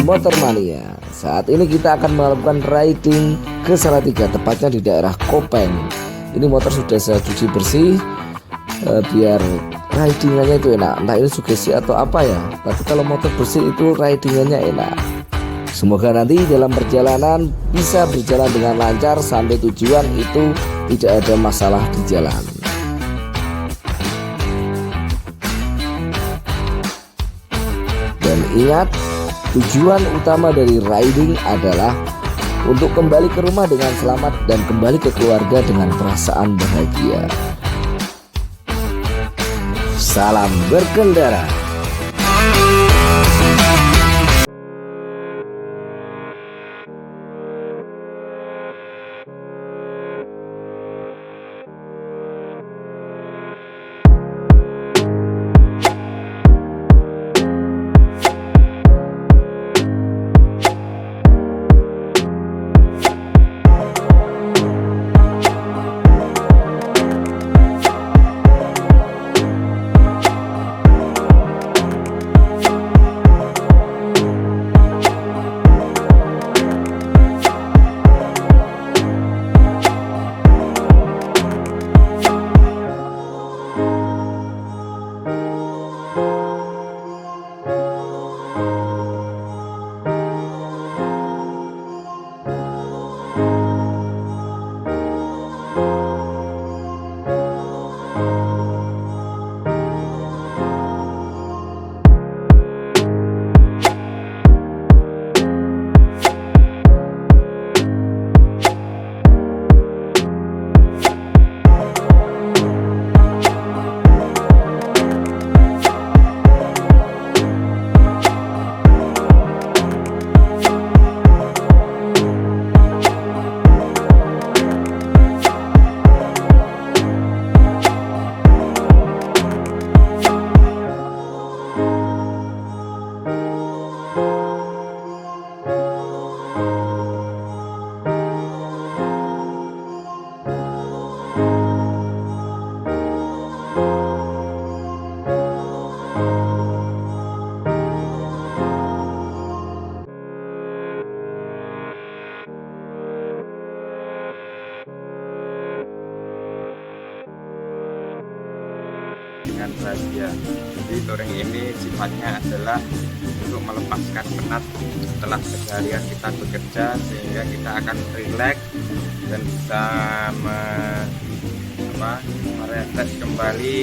Motor Mania. Saat ini kita akan melakukan riding ke Salatiga, tepatnya di daerah Kopeng. Ini motor sudah saya cuci bersih biar ridingannya itu enak. Entah ini sugesti atau apa ya, tapi kalau motor bersih itu ridingannya enak. Semoga nanti dalam perjalanan bisa berjalan dengan lancar sampai tujuan, itu tidak ada masalah di jalan. Dan ingat, tujuan utama dari riding adalah untuk kembali ke rumah dengan selamat dan kembali ke keluarga dengan perasaan bahagia. Salam berkendara. Dengan bahagia. Jadi touring ini sifatnya adalah untuk melepaskan penat setelah seharian kita bekerja, sehingga kita akan rileks dan bisa mereset kembali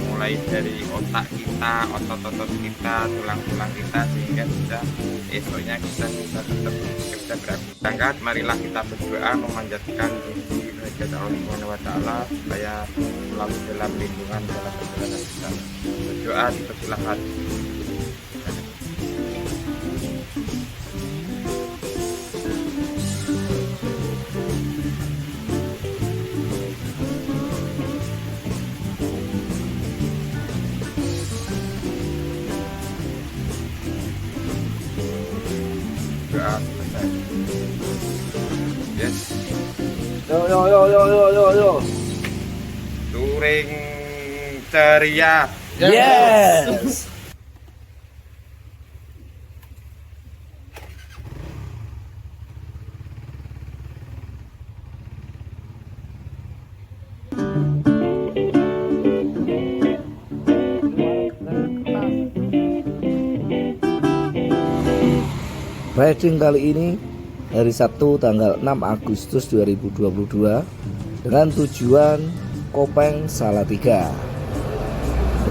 mulai dari otak kita, otot-otot kita, tulang-tulang kita, sehingga bisa esoknya kita bisa tetap bekerja beraktivitas. Marilah kita berdoa memanjatkan kepada Allah Subhanahu wa Ta'ala supaya selalu dalam lindungan dalam perjalanan kita. Berdoa dipersilahkan. Doa selesai. Yes. Yo. Touring ceria. Yes. Riding kali ini hari Sabtu tanggal 6 Agustus 2022 dengan tujuan Kopeng Salatiga.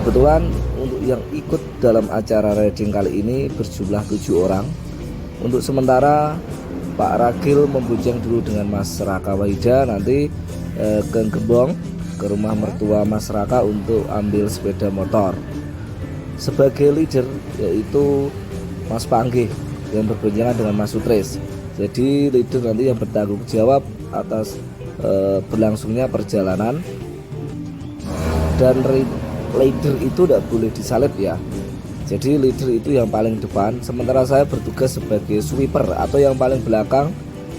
Kebetulan untuk yang ikut dalam acara riding kali ini berjumlah 7 orang. Untuk sementara Pak Ragil membujang dulu dengan Mas Raka Wahida, nanti ke Gembong, ke rumah mertua Mas Raka untuk ambil sepeda motor. Sebagai leader yaitu Mas Panggih yang berboncengan dengan Mas Sutris. Jadi leader nanti yang bertanggung jawab atas berlangsungnya perjalanan, dan leader itu tidak boleh disalib ya. Jadi leader itu yang paling depan, sementara saya bertugas sebagai sweeper atau yang paling belakang,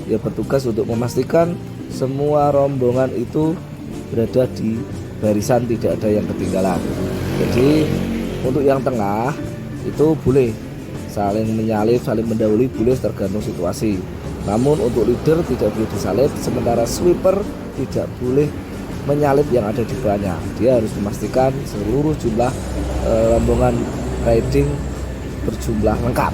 ya bertugas untuk memastikan semua rombongan itu berada di barisan, tidak ada yang ketinggalan. Jadi untuk yang tengah itu boleh saling menyalip, saling mendahului boleh tergantung situasi. Namun untuk leader tidak boleh disalip, sementara sweeper tidak boleh menyalip yang ada di bawahnya. Dia harus memastikan seluruh jumlah rombongan riding berjumlah lengkap.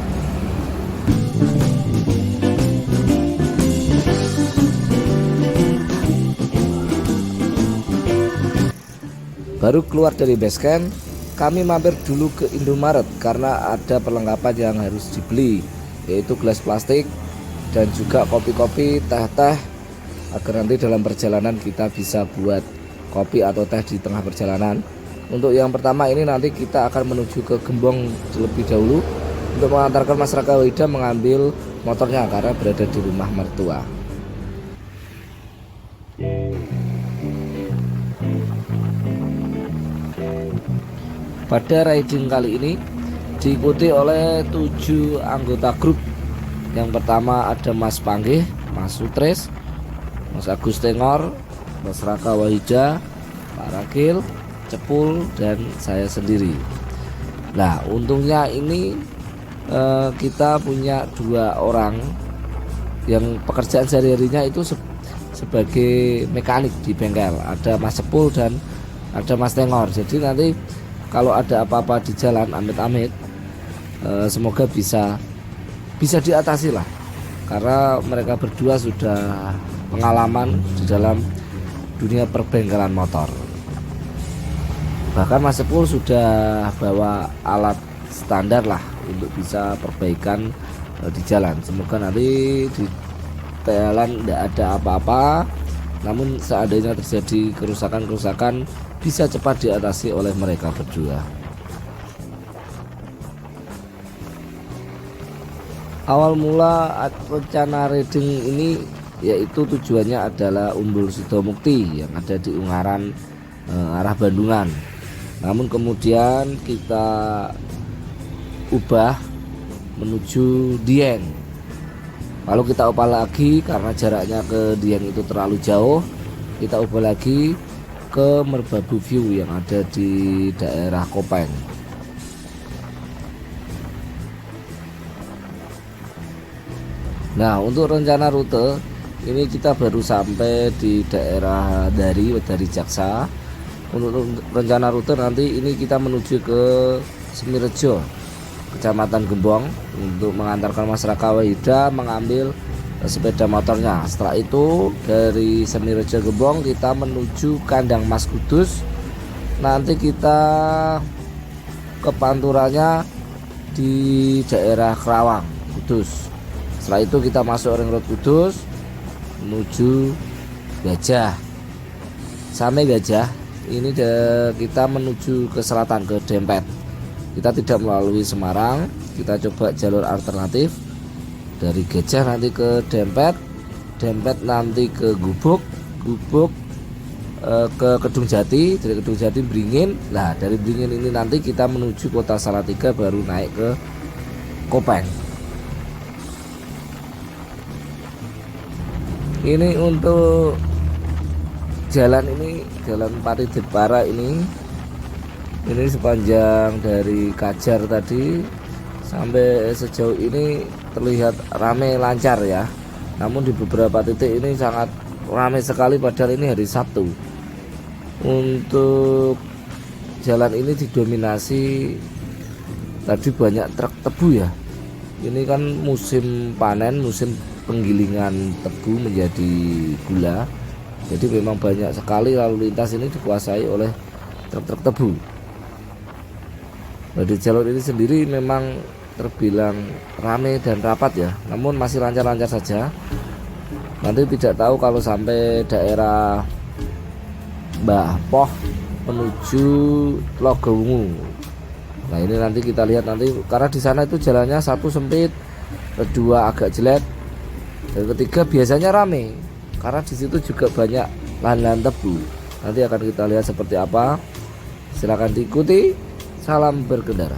Baru keluar dari base camp, kami mampir dulu ke Indomaret karena ada perlengkapan yang harus dibeli, yaitu gelas plastik dan juga kopi-kopi, teh-teh, agar nanti dalam perjalanan kita bisa buat kopi atau teh di tengah perjalanan. Untuk yang pertama ini nanti kita akan menuju ke Gembong terlebih dahulu untuk mengantarkan Mas Raka Wahida mengambil motornya karena berada di rumah mertua. Pada riding kali ini diikuti oleh 7 anggota grup. Yang pertama ada Mas Panggih, Mas Sutres, Mas Agus Tengor, Mas Raka Wahida, Pak Rakil, Cepul, dan saya sendiri. Nah, untungnya ini kita punya 2 orang yang pekerjaan sehari-harinya itu sebagai mekanik di bengkel. Ada Mas Cepul dan ada Mas Tengor. Jadi nanti kalau ada apa-apa di jalan, amit-amit, semoga bisa diatasi lah, karena mereka berdua sudah pengalaman di dalam dunia perbengkelan motor. Bahkan Mas Sepul sudah bawa alat standar lah untuk bisa perbaikan di jalan. Semoga nanti di jalan tidak ada apa-apa, namun seandainya terjadi kerusakan bisa cepat diatasi oleh mereka berdua. Awal mula rencana riding ini yaitu tujuannya adalah Umbul Sidomukti yang ada di Ungaran arah Bandungan. Namun kemudian kita ubah menuju Dieng. Lalu kita ubah lagi karena jaraknya ke Dieng itu terlalu jauh. Kita ubah lagi ke Merbabu View yang ada di daerah Kopeng. Nah, untuk rencana rute ini kita baru sampai di daerah Dari Jaksa. Untuk rencana rute nanti ini kita menuju ke Semirejo, Kecamatan Gembong, untuk mengantarkan Mas Raka Wahida mengambil sepeda motornya. Setelah itu dari Semirejo Gembong kita menuju Kandang Mas Kudus. Nanti kita ke panturannya di daerah Kerawang, Kudus. Setelah itu kita masuk Ring Road Kudus menuju Gajah. Sampai Gajah ini kita menuju ke selatan, ke Dempet. Kita tidak melalui Semarang, kita coba jalur alternatif dari Gajah nanti ke Dempet, Dempet nanti ke Gubuk, ke Kedung Jati, dari Kedung Jati Beringin. Nah, dari Beringin ini nanti kita menuju Kota Salatiga, baru naik ke Kopeng. Ini untuk jalan ini, Jalan Pati Jepara ini sepanjang dari Kajar tadi sampai sejauh ini terlihat ramai lancar ya. Namun di beberapa titik ini sangat ramai sekali, padahal ini hari Sabtu. Untuk jalan ini didominasi tadi banyak truk tebu ya. Ini kan musim panen, musim penggilingan tebu menjadi gula. Jadi memang banyak sekali lalu lintas ini dikuasai oleh truk-truk tebu. Nah, di jalur ini sendiri memang terbilang ramai dan rapat ya, namun masih lancar-lancar saja. Nanti tidak tahu kalau sampai daerah Mbah Poh menuju Logowungu. Nah, ini nanti kita lihat nanti, karena di sana itu jalannya satu sempit, kedua agak jelek, dan ketiga biasanya ramai karena di situ juga banyak lahan-lahan tebu. Nanti akan kita lihat seperti apa. Silakan diikuti. Salam berkendara.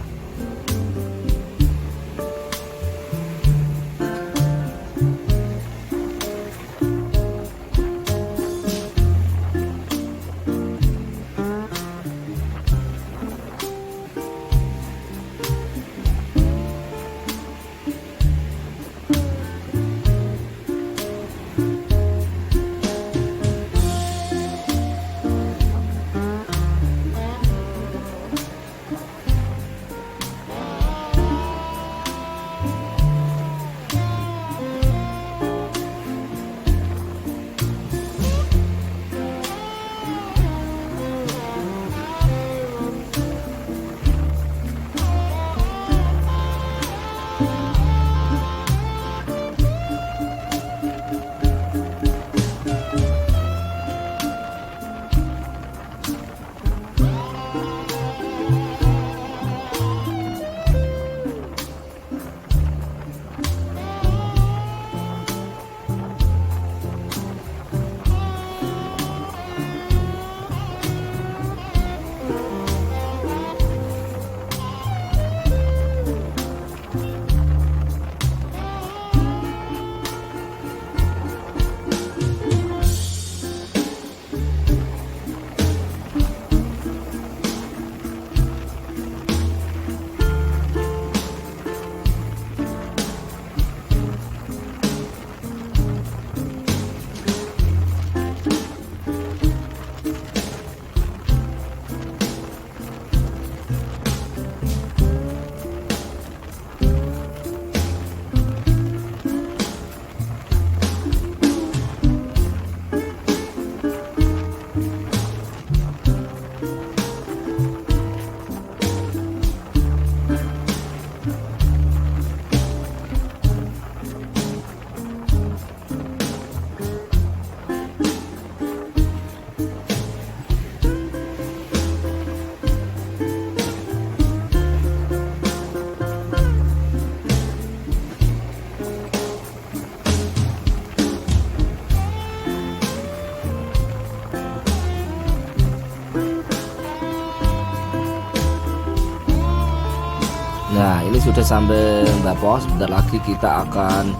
Nah, ini sudah sampai Ndapo. Sebentar lagi kita akan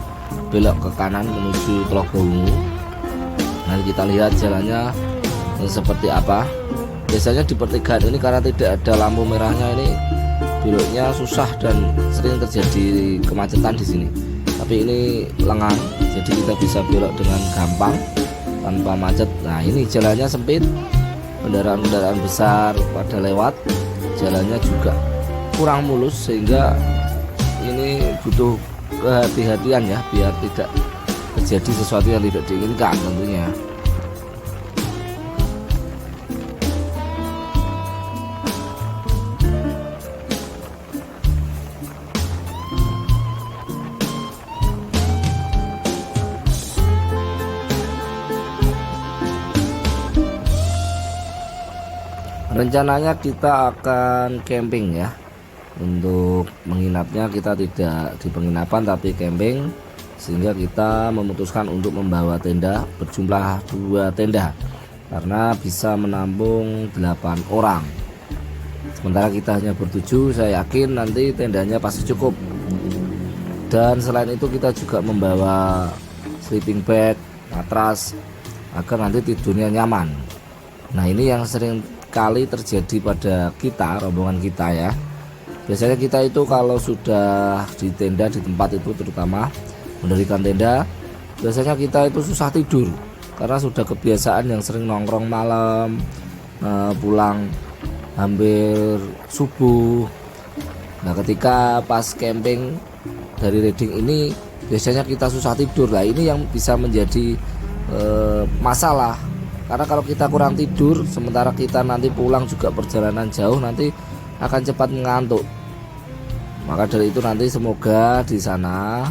belok ke kanan menuju Tlogoungu. Nanti kita lihat jalannya seperti apa. Biasanya di pertigaan ini karena tidak ada lampu merahnya, ini beloknya susah dan sering terjadi kemacetan di sini. Tapi ini lengang, jadi kita bisa belok dengan gampang tanpa macet. Nah, ini jalannya sempit, kendaraan-kendaraan besar pada lewat, jalannya juga kurang mulus, sehingga ini butuh kehati-hatian ya, biar tidak terjadi sesuatu yang tidak diinginkan tentunya. Rencananya kita akan camping ya. Untuk menginapnya kita tidak di penginapan tapi camping, sehingga kita memutuskan untuk membawa tenda berjumlah 2 tenda karena bisa menampung 8 orang. Sementara kita hanya ber-7, saya yakin nanti tendanya pasti cukup. Dan selain itu kita juga membawa sleeping bag, matras agar nanti tidurnya nyaman. Nah, ini yang sering kali terjadi pada kita, rombongan kita ya. Biasanya kita itu kalau sudah di tenda, di tempat itu terutama mendirikan tenda, biasanya kita itu susah tidur karena sudah kebiasaan yang sering nongkrong malam, pulang hampir subuh. Nah, ketika pas camping dari Reading ini biasanya kita susah tidur. Lah, ini yang bisa menjadi masalah. Karena kalau kita kurang tidur, sementara kita nanti pulang juga perjalanan jauh, nanti akan cepat mengantuk. Maka dari itu nanti semoga di sana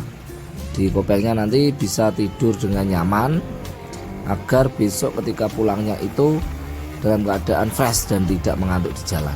di Kopengnya nanti bisa tidur dengan nyaman, agar besok ketika pulangnya itu dalam keadaan fresh dan tidak mengantuk di jalan.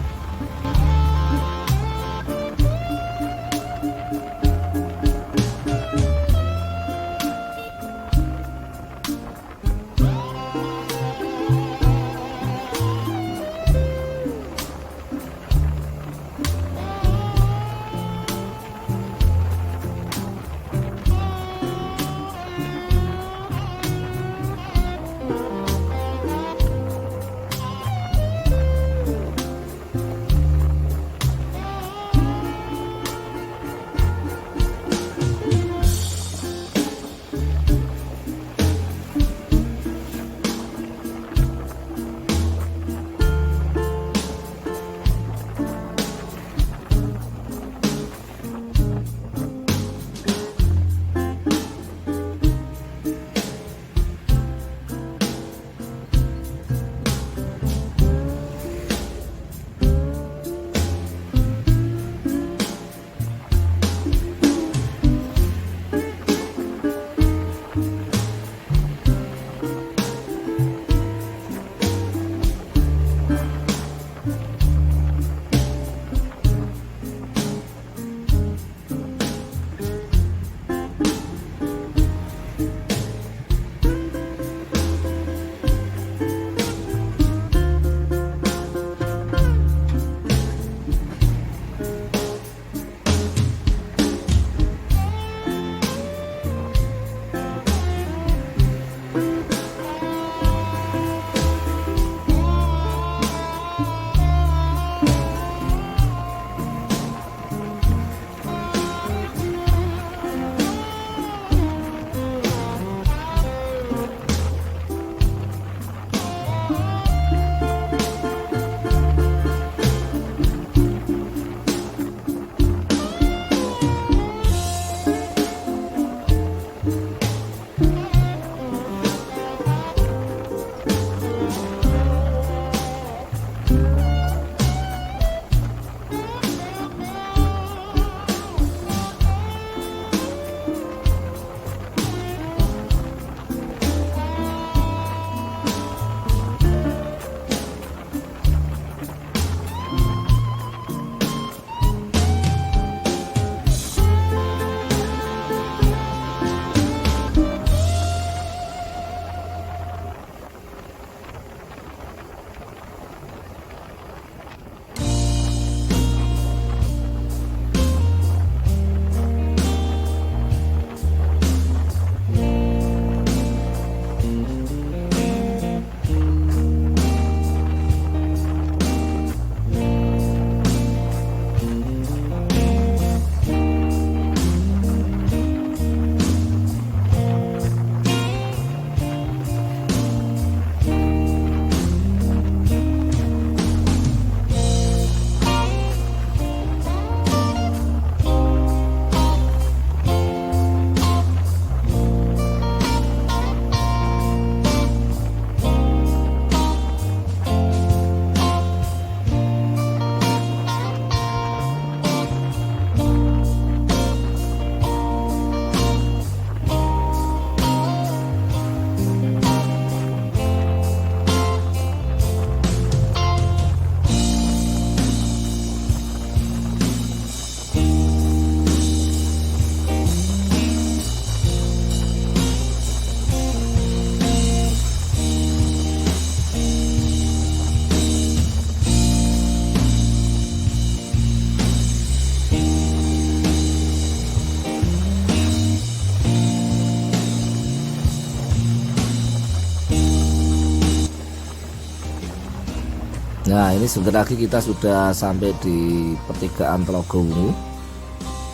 Nah, ini sebentar lagi kita sudah sampai di pertigaan Telogowungu.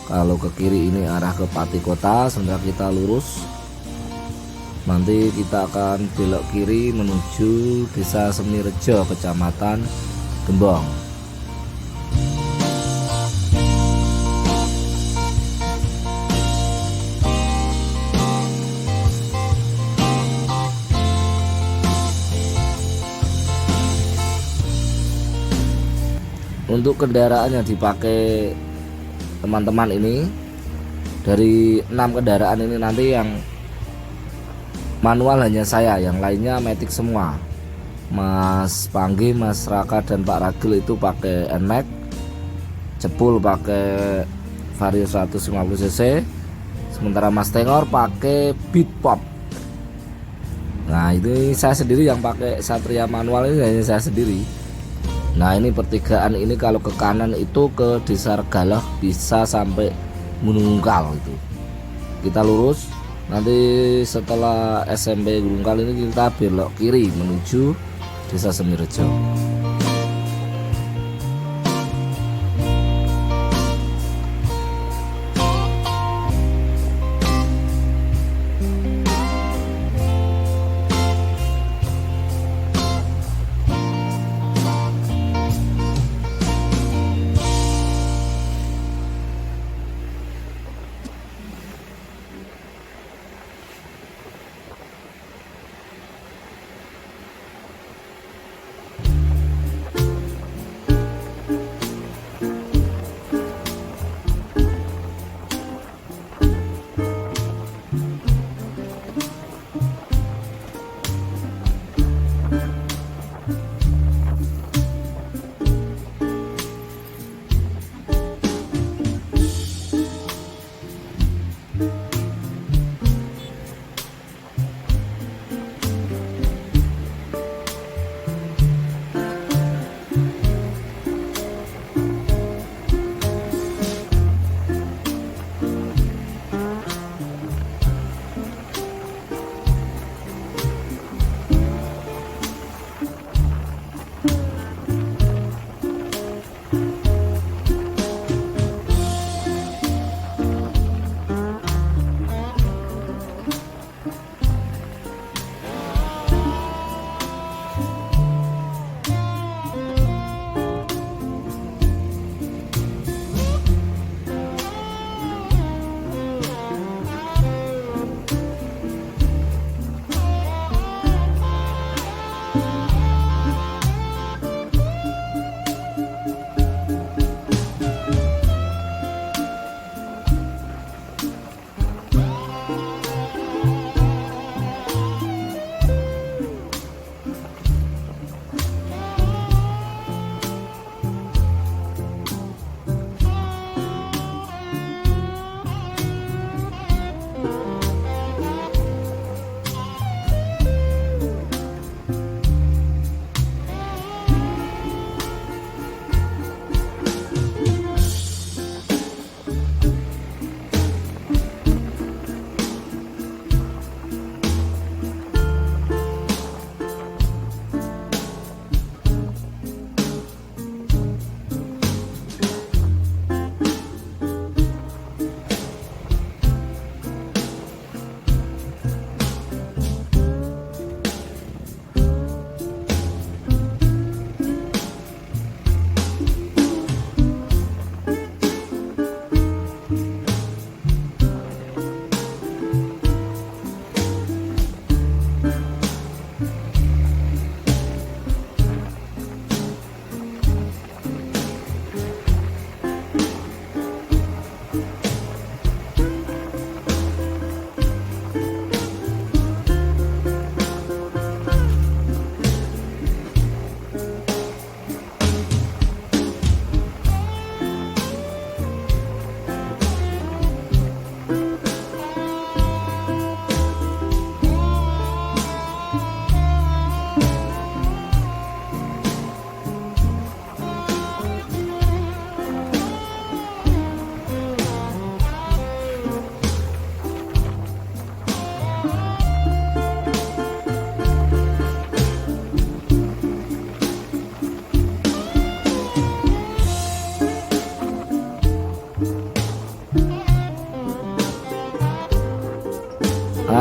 Kalau ke kiri ini arah ke Pati Kota, sebentar kita lurus. Nanti kita akan belok kiri menuju Desa Semirejo, Kecamatan Gembong. Untuk kendaraan yang dipakai teman-teman ini, dari 6 kendaraan ini nanti yang manual hanya saya, yang lainnya matic semua. Mas Panggi, Mas Raka dan Pak Ragil itu pakai NMAX, Cepul pakai Vario 150 cc, sementara Mas Tengor pakai Beat Pop. Nah, ini saya sendiri yang pakai Satria manual, ini hanya saya sendiri. Nah, ini pertigaan ini kalau ke kanan itu ke Desa Regalah bisa sampai Gunungkal itu. Kita lurus, nanti setelah SMP Gunungkal ini kita belok kiri menuju Desa Semirejo.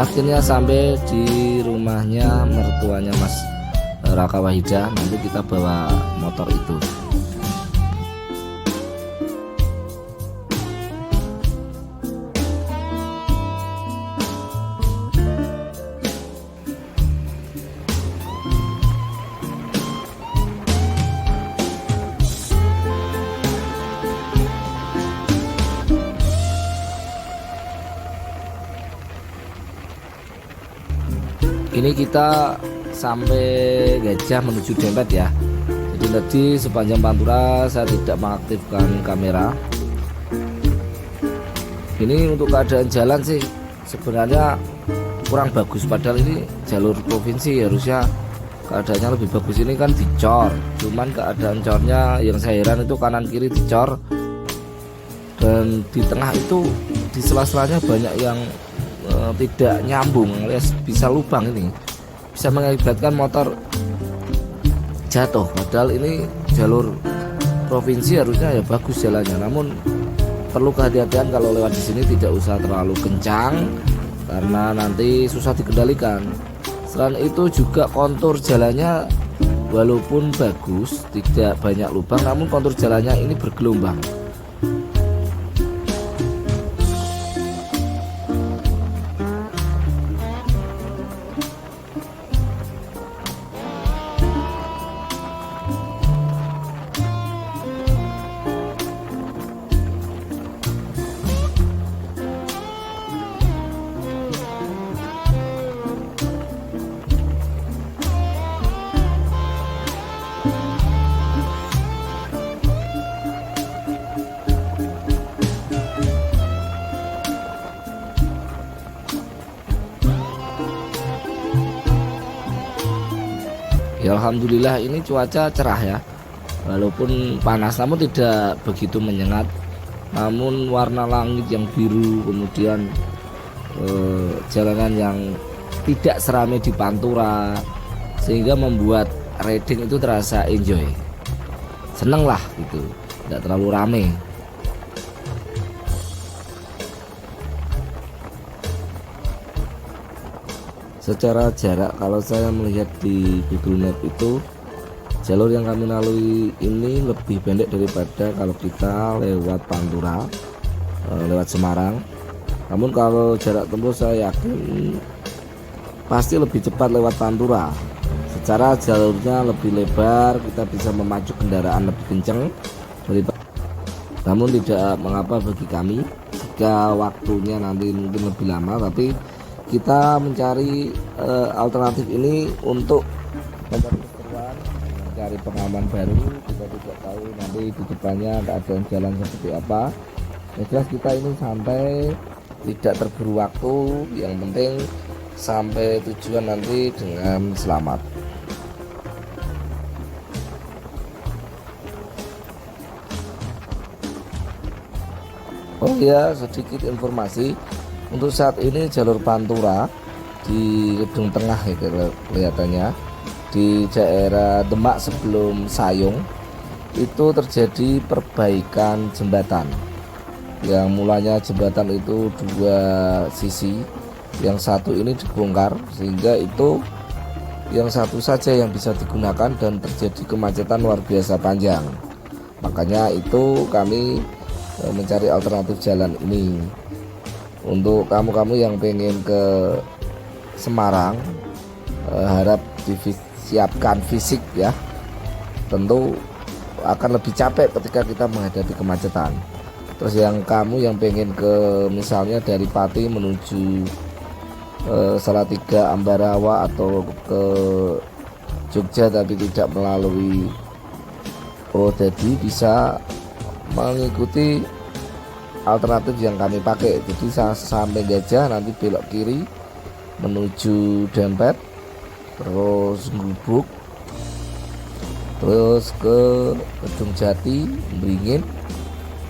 Akhirnya sampai di rumahnya mertuanya Mas Raka Wahida. Nanti kita bawa motor itu. Ini kita sampai Gajah menuju Dempet ya. Jadi tadi sepanjang Pantura saya tidak mengaktifkan kamera. Ini untuk keadaan jalan sih sebenarnya kurang bagus, padahal ini jalur provinsi, harusnya keadaannya lebih bagus. Ini kan dicor, cuman keadaan cornya yang saya heran itu kanan kiri dicor, dan di tengah itu di sela-selanya banyak yang tidak nyambung, alias bisa lubang. Ini bisa mengakibatkan motor jatuh, padahal ini jalur provinsi harusnya ya bagus jalannya. Namun perlu kehati-hatian kalau lewat di sini, tidak usah terlalu kencang karena nanti susah dikendalikan. Selain itu juga kontur jalannya walaupun bagus, tidak banyak lubang, namun kontur jalannya ini bergelombang. Ya alhamdulillah ini cuaca cerah ya, walaupun panas namun tidak begitu menyengat. Namun warna langit yang biru, kemudian jalanan yang tidak seramai di Pantura, sehingga membuat riding itu terasa enjoy, seneng lah gitu, tidak terlalu rame. Secara jarak kalau saya melihat di Google Map itu jalur yang kami lalui ini lebih pendek daripada kalau kita lewat Pantura, lewat Semarang. Namun kalau jarak tempuh saya yakin pasti lebih cepat lewat Pantura. Secara jalurnya lebih lebar, kita bisa memacu kendaraan lebih kencang daripada. Namun tidak mengapa bagi kami jika waktunya nanti mungkin lebih lama, tapi kita mencari alternatif ini untuk mencari keseruan, mencari pengalaman baru. Kita tidak tahu nanti di depannya keadaan jalan seperti apa. Yang jelas kita ini santai, tidak terburu waktu, yang penting sampai tujuan nanti dengan selamat. Oh ya, sedikit informasi. Untuk saat ini jalur Pantura di Kedung Tengah ya kelihatannya, di daerah Demak sebelum Sayung itu terjadi perbaikan jembatan. Yang mulanya jembatan itu dua sisi, yang satu ini dibongkar sehingga itu yang satu saja yang bisa digunakan dan terjadi kemacetan luar biasa panjang. Makanya itu kami mencari alternatif jalan ini. Untuk kamu-kamu yang pengen ke Semarang, harap disiapkan fisik ya. Tentu akan lebih capek ketika kita menghadapi kemacetan. Terus yang kamu yang pengen ke misalnya dari Pati menuju Salatiga, Ambarawa atau ke Jogja tapi tidak melalui Purwodadi, bisa mengikuti alternatif yang kami pakai. Jadi sampai Gajah nanti belok kiri menuju Dempet, terus Gubuk, terus ke Kedung Jati, Beringin.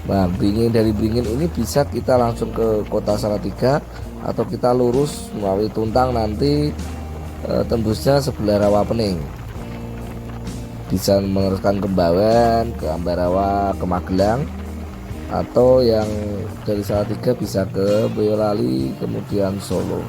Nah, dari Beringin ini bisa kita langsung ke kota Salatiga atau kita lurus melalui Tuntang, nanti tembusnya sebelah Rawapening. Bisa meneruskan ke Bawen, ke Ambarawa, ke Magelang, atau yang dari Salatiga bisa ke Boyolali kemudian Solo.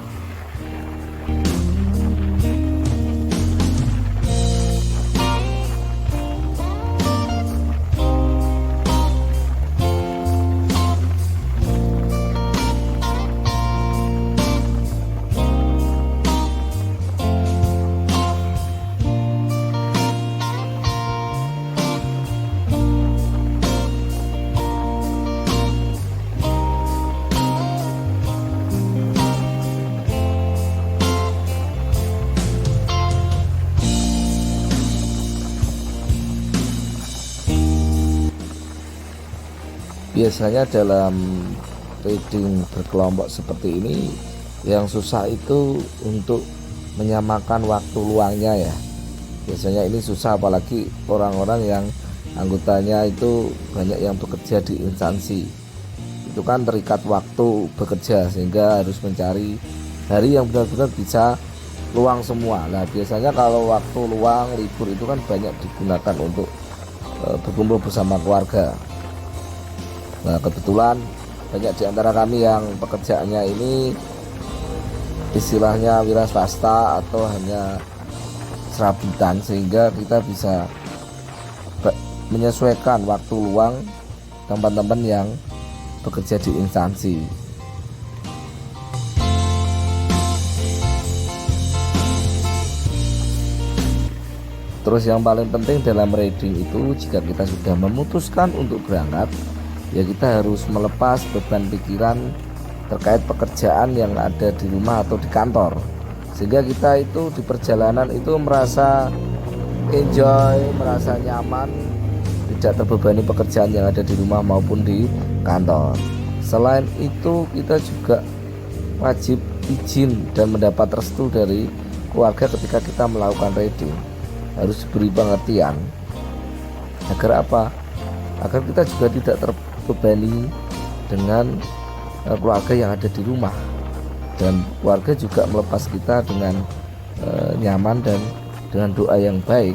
Biasanya dalam trading berkelompok seperti ini yang susah itu untuk menyamakan waktu luangnya ya. Biasanya ini susah, apalagi orang-orang yang anggotanya itu banyak yang bekerja di instansi. Itu kan terikat waktu bekerja, sehingga harus mencari hari yang benar-benar bisa luang semua. Nah, biasanya kalau waktu luang libur itu kan banyak digunakan untuk berkumpul bersama keluarga. Nah, kebetulan banyak di antara kami yang pekerjaannya ini istilahnya wira swasta atau hanya serabutan, sehingga kita bisa menyesuaikan waktu luang teman-teman yang bekerja di instansi. Terus yang paling penting dalam trading itu, jika kita sudah memutuskan untuk berangkat, ya kita harus melepas beban pikiran terkait pekerjaan yang ada di rumah atau di kantor, sehingga kita itu di perjalanan itu merasa enjoy, merasa nyaman, tidak terbebani pekerjaan yang ada di rumah maupun di kantor. Selain itu, kita juga wajib izin dan mendapat restu dari keluarga ketika kita melakukan trading. Harus diberi pengertian agar apa? Agar kita juga tidak terbebani dengan keluarga yang ada di rumah, dan keluarga juga melepas kita dengan nyaman dan dengan doa yang baik,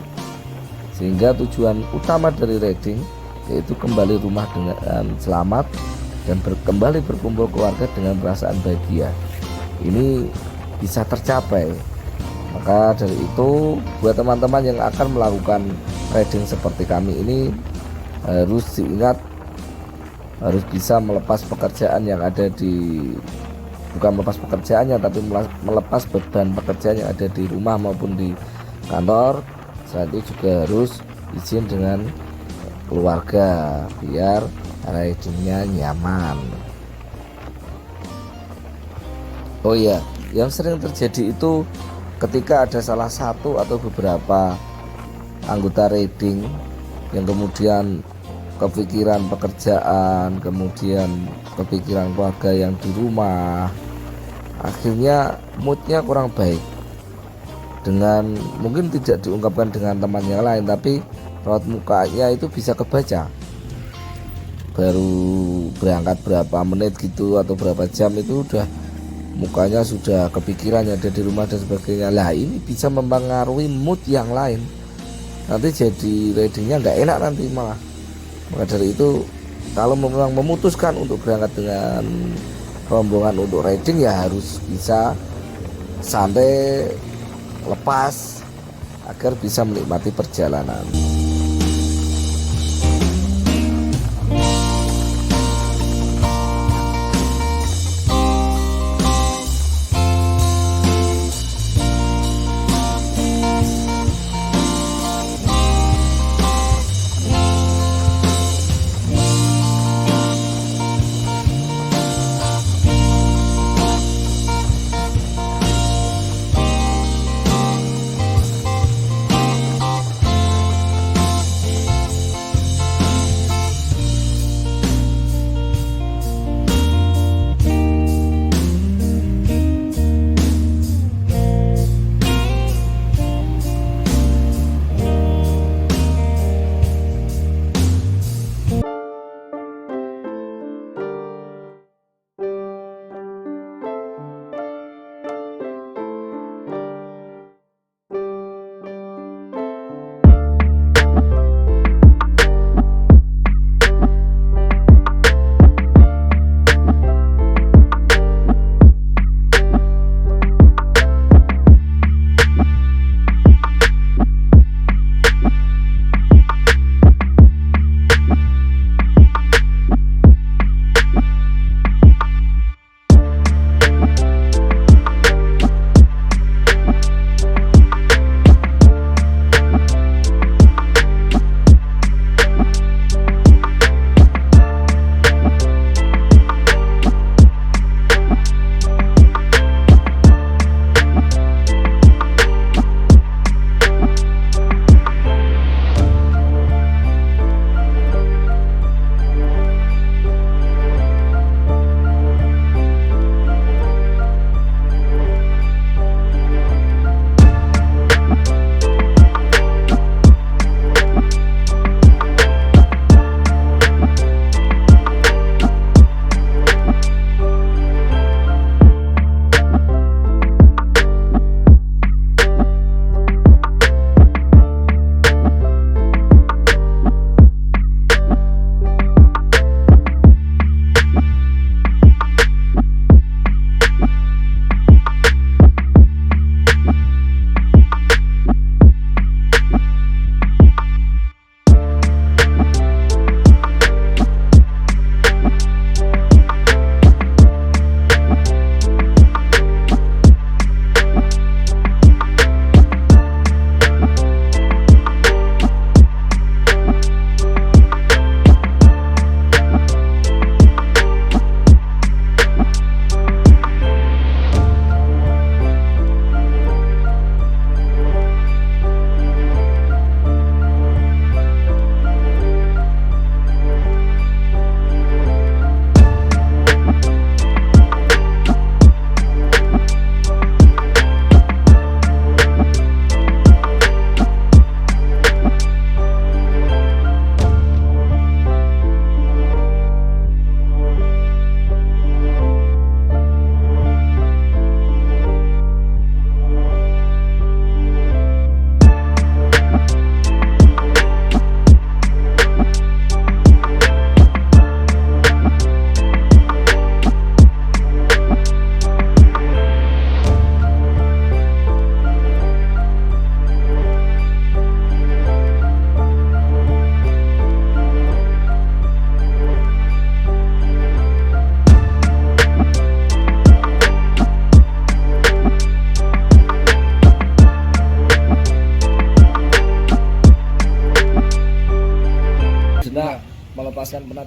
sehingga tujuan utama dari trading yaitu kembali rumah dengan selamat dan kembali berkumpul keluarga dengan perasaan bahagia. Ini bisa tercapai. Maka dari itu, buat teman-teman yang akan melakukan trading seperti kami ini, harus diingat, harus bisa melepas pekerjaan yang ada di, bukan melepas pekerjaannya, tapi melepas beban pekerjaan yang ada di rumah maupun di kantor. Selain itu juga harus izin dengan keluarga biar tradingnya nyaman. Oh iya, yang sering terjadi itu ketika ada salah satu atau beberapa anggota trading yang kemudian kepikiran pekerjaan, kemudian kepikiran keluarga yang di rumah, akhirnya moodnya kurang baik. Dengan mungkin tidak diungkapkan dengan teman yang lain, tapi raut mukanya itu bisa kebaca. Baru berangkat berapa menit gitu atau berapa jam itu udah mukanya sudah kepikiran yang ada di rumah dan sebagainya. Lah, ini bisa mempengaruhi mood yang lain, nanti jadi tradingnya nggak enak nanti malah. Maka dari itu, kalau memang memutuskan untuk berangkat dengan rombongan untuk trading, ya harus bisa santai, lepas, agar bisa menikmati perjalanan.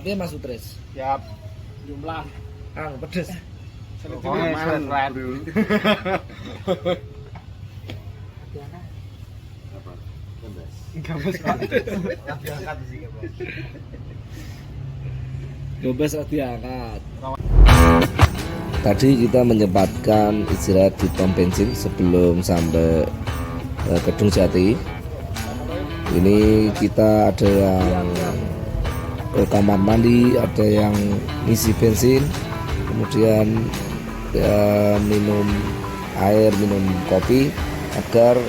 Oke Mas Utris. Siap. Jumlah. Pedes. Pokoknya seret. Gobes diangkat. Tadi kita menyempatkan istirahat di pom bensin sebelum sampai Kedung Jati. Ini kita ada yang ke kamar mandi, ada yang ngisi bensin, kemudian minum air, minum kopi agar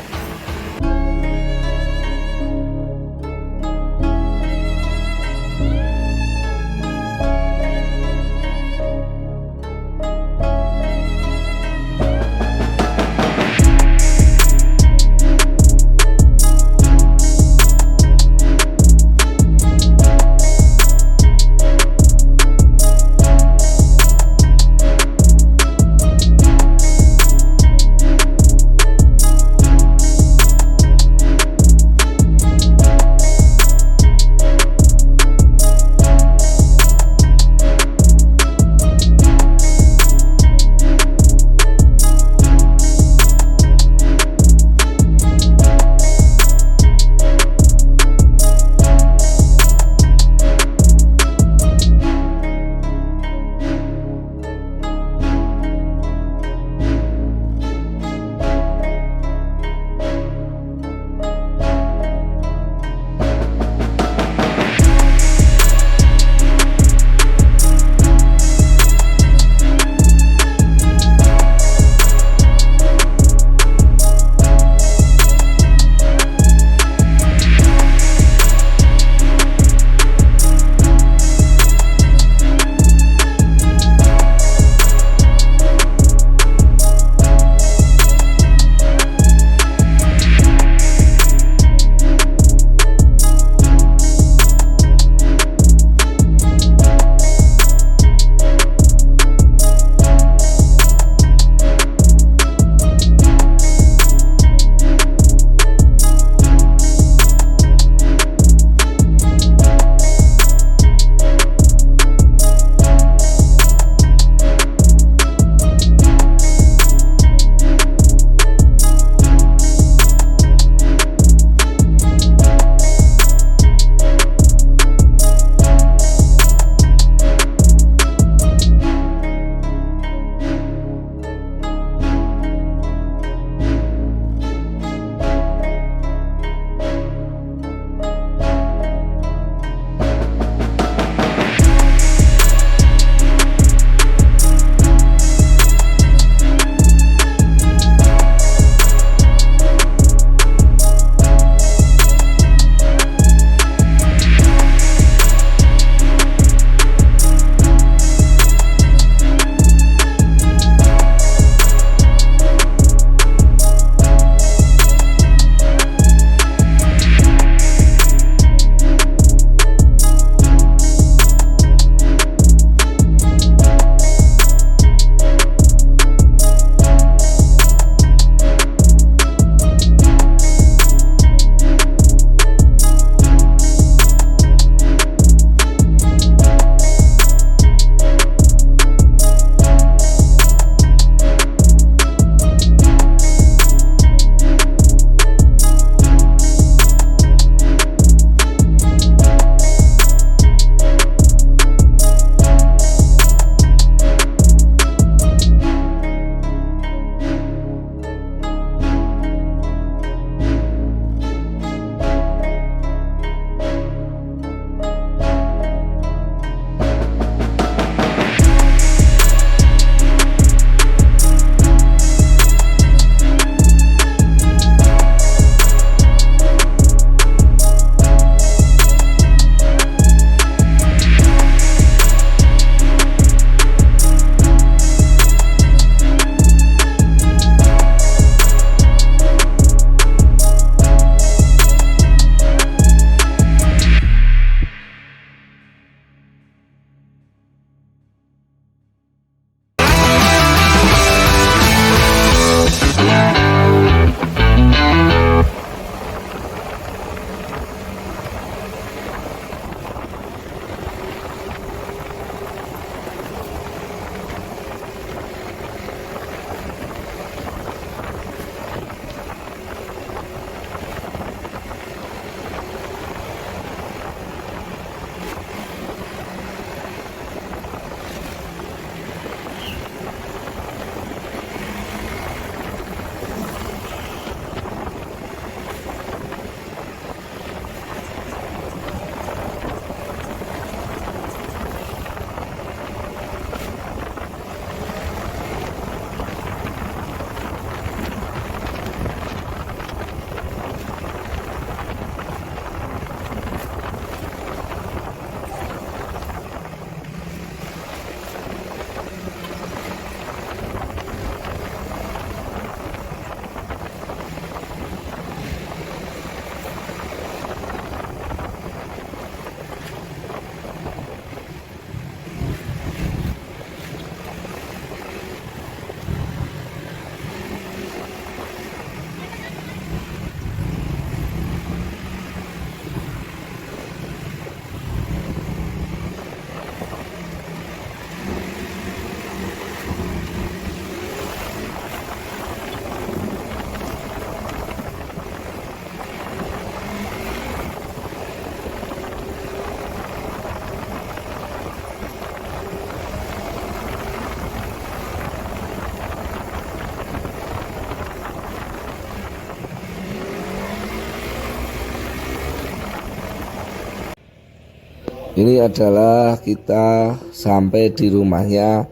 Ini adalah kita sampai di rumahnya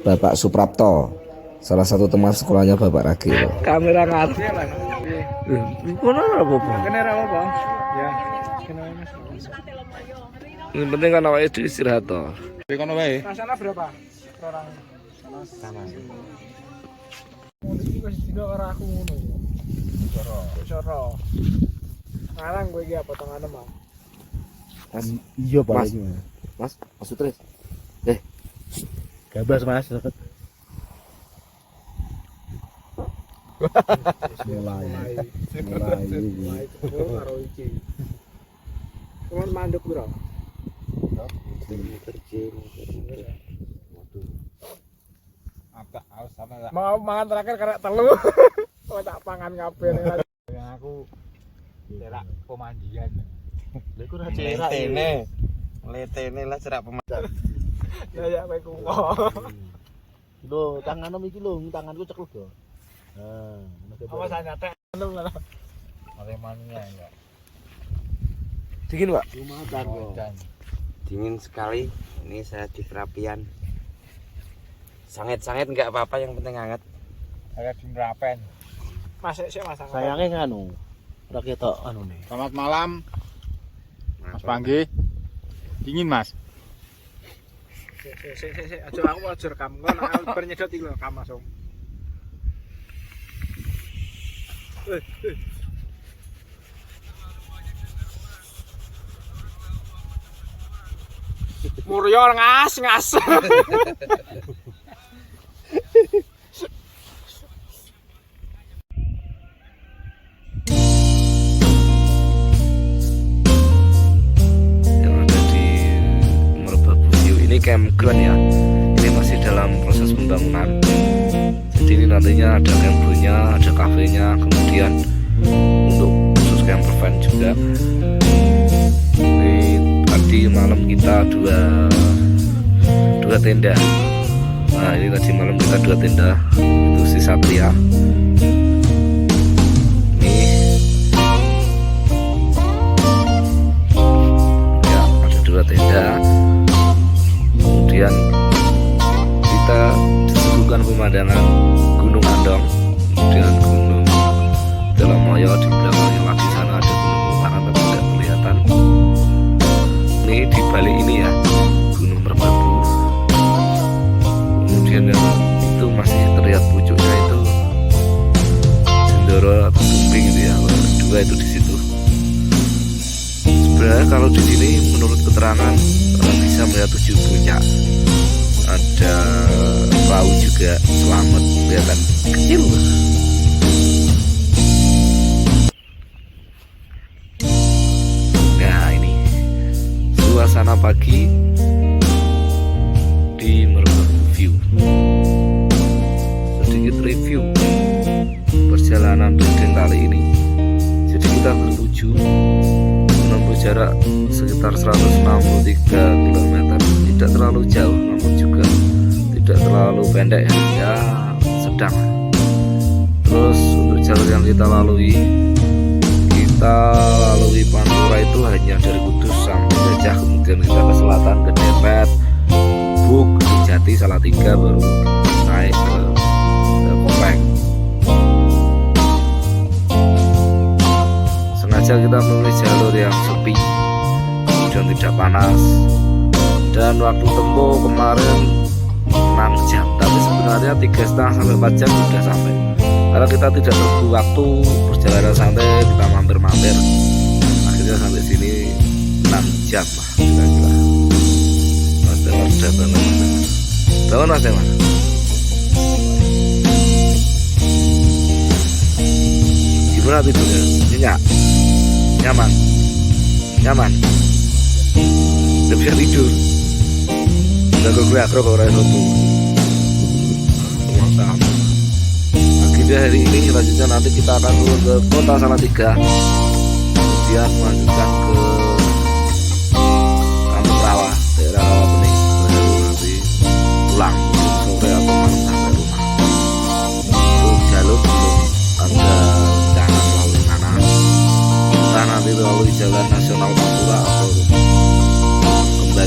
Bapak Suprapto, salah satu teman sekolahnya Bapak Ragil. Kamera ngarep. Kono apa, Bang? Kene ra apa? Ya. Kene Mas. Yang penting kan awake dhewe istirahat to. Di kono wae. Rasanya berapa? Orang sama. Iki wis dino ora aku ngono. Coro. Sekarang gue iki potongan mah. Mas, Iya Pak. Mas. Mas, Sutris. Gabas Mas. Mulai. Karo iki. Cuman mandek bro. Agak aus sama lah. Mau mangan terakhir karena telu. Oh tak pangan kabeh ning Yang aku cerak pemandian. Lha iku ora Letene lah cerak pemandian. ya kowe kuwo. Lho, tanganmu iki lho, tanganku cekluk yo. Nah, Apa saya tek anu lah. Aremania enggak. Dingin, Pak. Lumayan kok. Dingin sekali. Ini saya di Kerapian. Sanget-sanget nggak apa-apa, yang penting hangat. Saya di Merapen. Masih sih masak. Sayangnya nganu. Ora ketok anu nih. Selamat malam, Mas Panggi. Dingin Mas. Sik. Aku aja rekam. Ngono aku bernyedot iki lho, rekam langsung. Muryo ngas. Yang ada di Merbabu View ini campground ya. Ini masih dalam proses pembangunan. Jadi ini nantinya ada campgroundnya, ada kafenya, kemudian untuk khusus camper van juga. Ini tadi malam kita dua tenda. Nah ini tadi malam kita 2 tenda. Itu si Satria. Ada 2 tenda. Kemudian kita disuguhkan pemandangan Gunung Andong, kemudian Gunung Telomoyo, di belakangnya lagi sana ada Gunung Ungaran tapi tidak kelihatan. Ini di balik ini ya Gunung Merbabu. Kemudian yang itu masih terlihat pucuknya itu Sindoro atau Sumbing itu ya, 2 itu di situ. Sebenarnya kalau di sini menurut keterangan bisa melihat 7 puncak. Ada perahu juga selamat, kelihatan kecil. Nah ini suasana pagi di Merbabu View. Sedikit review perjalanan trekking kali ini. Jadi kita bertuju menempuh jarak sekitar 163 km. Tidak terlalu jauh namun juga tidak terlalu pendek ya, sedang. Terus untuk jalur yang kita lalui Pantura itu hanya dari Kudus sampai Gajah, kemudian kita ke selatan ke Depet, Buk, Jati, Salatiga, baru naik ke Kopeng. Sengaja kita memilih jalur yang sepi dan tidak panas, dan waktu tempuh kemarin 6 jam, tapi sebenarnya 3,5 sampai 4 jam sudah sampai. Karena kita tidak tunggu waktu, perjalanan santai, kita mampir-mampir, akhirnya sampai sini 6 jam lah kira-kira. Mas Demar sudah bangun Mas Demar. Gimana tidurnya? Nyenyak? Nyaman? Udah bisa tidur? Udah gue akrab orang itu. Mantap. Akhirnya hari ini selanjutnya nanti kita akan turun ke Kota Salatiga, kemudian melanjutkan ke Kampung Rawa, daerah Rawa Bening, baru nanti pulang sore atau malam sampai rumah. Untuk jalur belum ada rencana melalui mana, entah nanti melalui Jalan Nasional Pantura atau kembali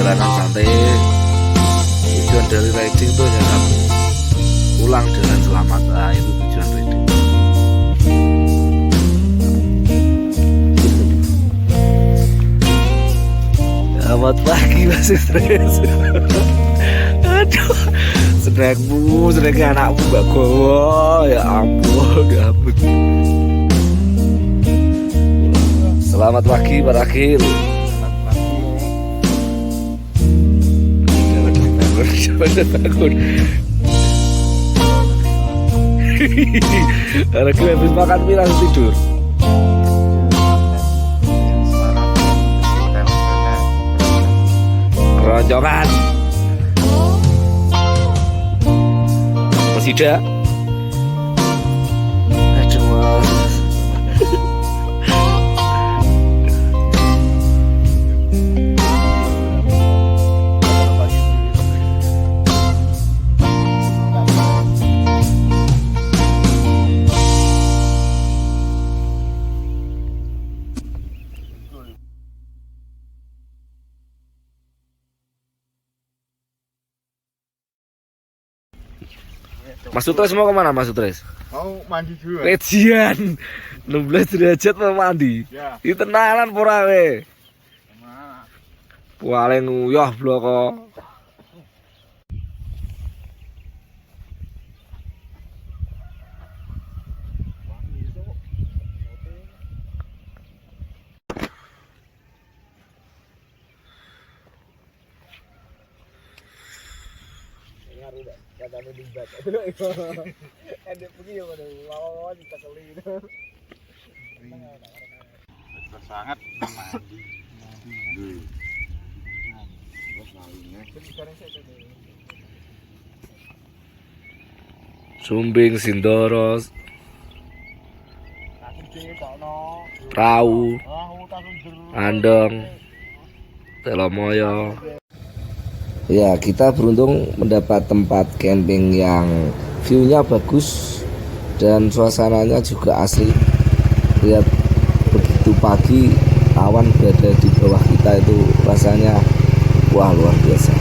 perjalanan santai. Tujuan dari riding itu hanya satu, pulang dengan selamat. Nah, itu tujuan riding. Selamat pagi Mas Stres. Aduh, snackmu, snacknya anakmu gak gowo. Ya ampun, ya ampun. Selamat pagi Pak Akhil. Jangan bangun. Karena gue habis makan mie langsung tidur. Keroncongan. Masih ada. Aduh Mas. Mas Sutres mau kemana Mas Sutres? Mau mandi dulu. Rejian 16 derajat mau mandi. Ya. Itu tenanan pura we. Mana? Paling nguyah bloko. Sangat mandi. Sumbing Sindoros. Perahu. Andong. Telomoyo. Ya, kita beruntung mendapat tempat camping yang view-nya bagus dan suasananya juga asli. Lihat begitu pagi awan berada di bawah kita itu rasanya wah luar biasa.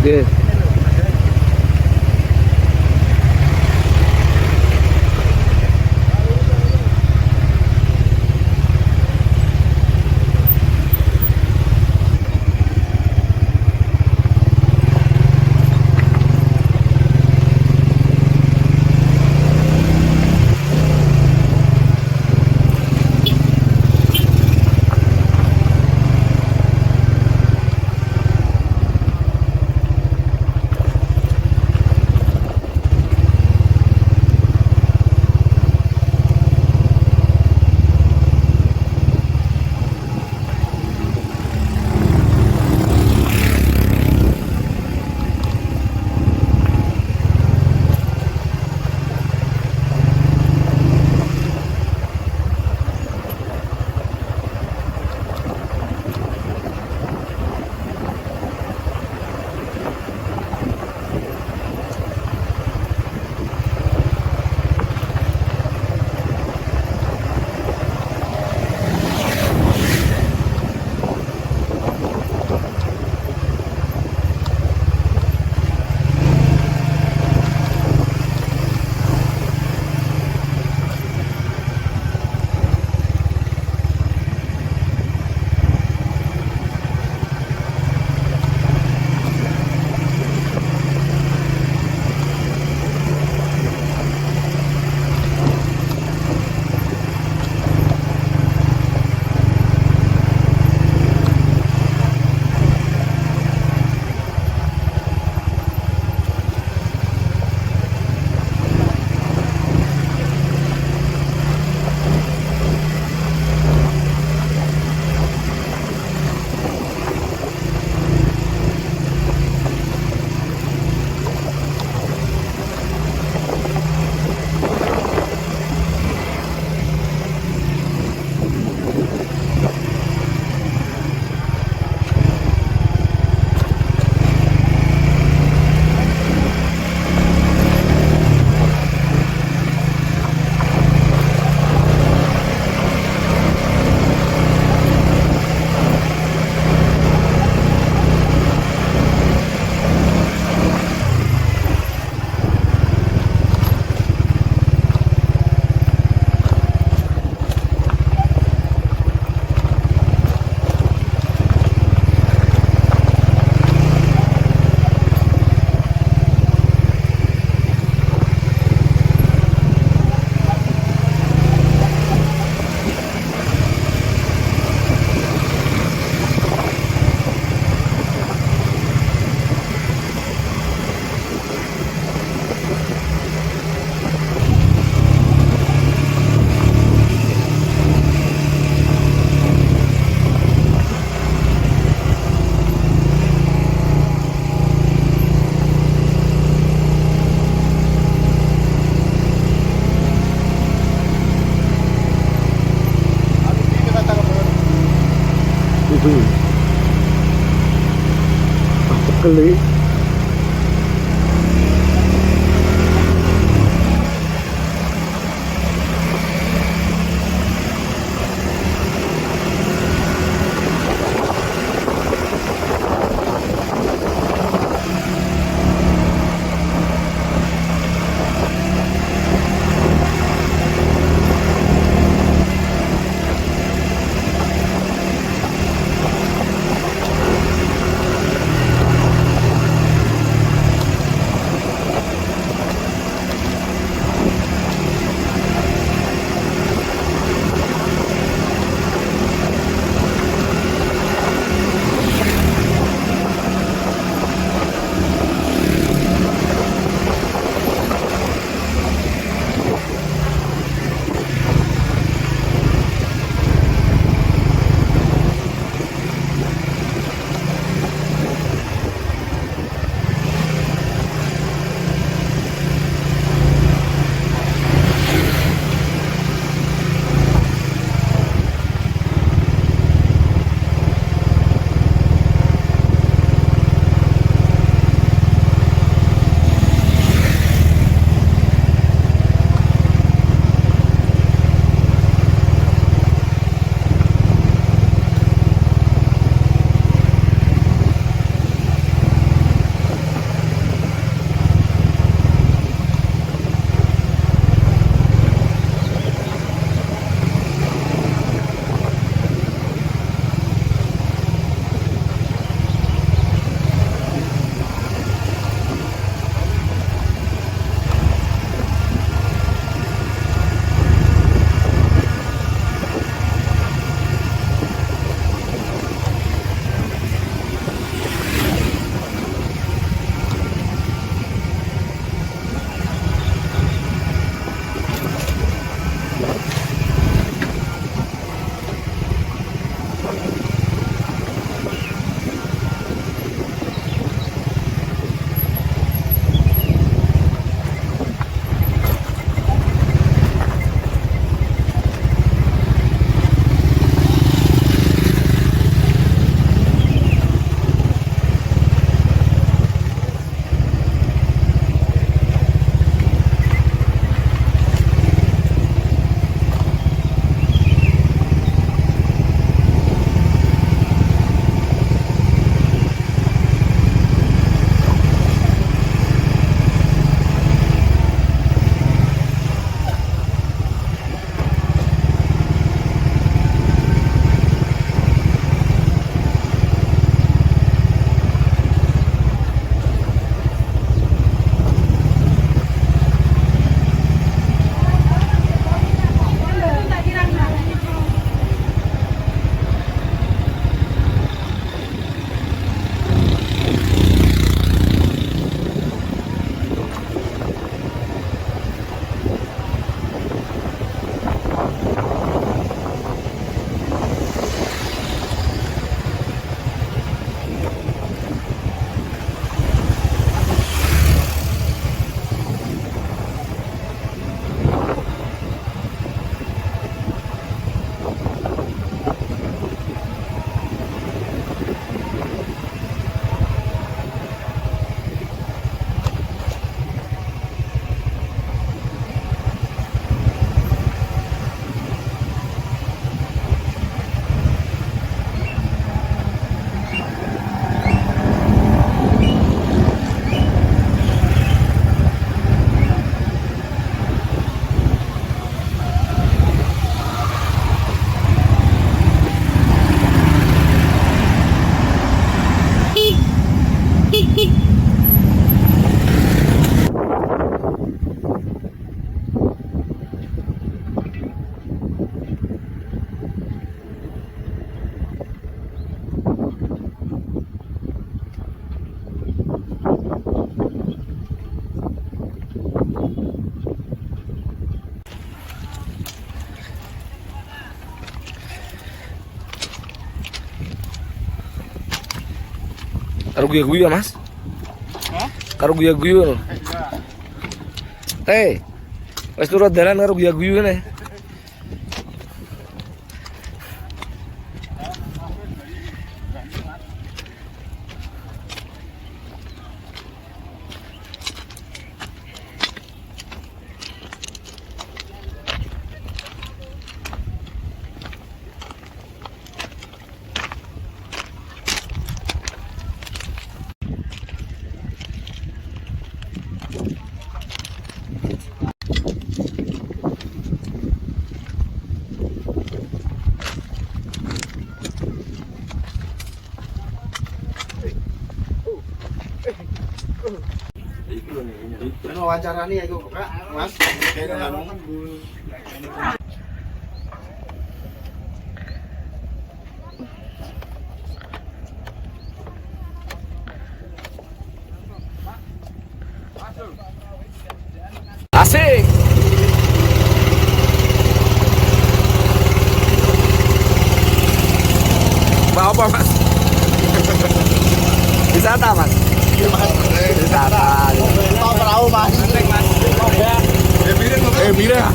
Yes. geli. Karo guyu-guyu Mas. Hah? Karo guyu-guyu. Iya. Wis turut dalan karo guyu-guyu ne. wawancara nih aku Kak, Mas. Kayak anu. Asik. Mau apa mas? Wisata mas? Wisata. Mau perahu Mas. Mira.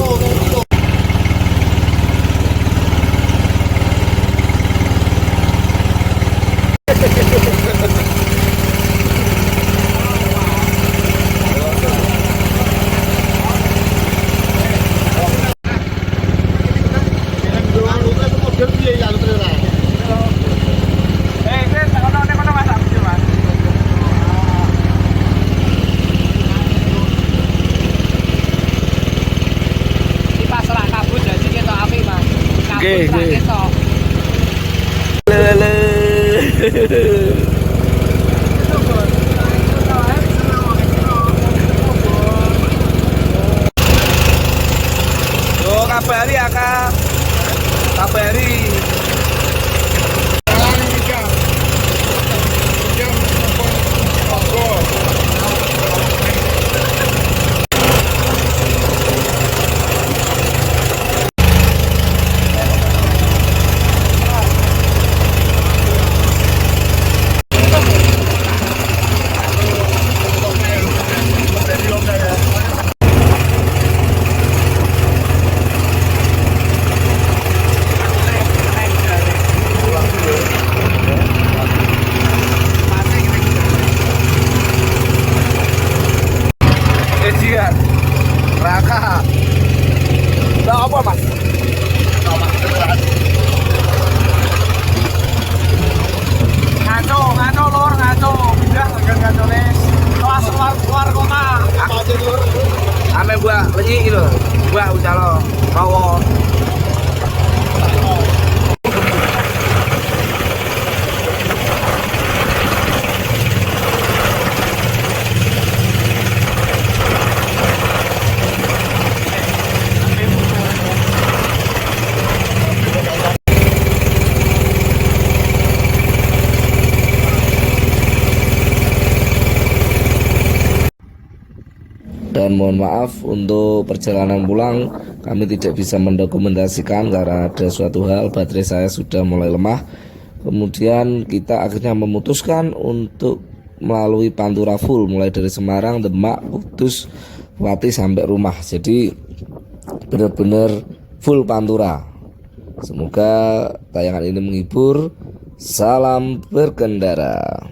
Oke. Lele. Yo kabari ya kak. Kabari. Ejian. Raka. Lah apa mas? Ngaco lor, ngaco. Pindah ngaco nes. Keluar kota. Ame buah lenyi gitu. Buah ucalo. Bawa. Dan mohon maaf untuk perjalanan pulang kami tidak bisa mendokumentasikan karena ada suatu hal baterai saya sudah mulai lemah. Kemudian kita akhirnya memutuskan untuk melalui Pantura full mulai dari Semarang, Demak, Kudus, Pati sampai rumah. Jadi benar-benar full Pantura. Semoga tayangan ini menghibur. Salam berkendara.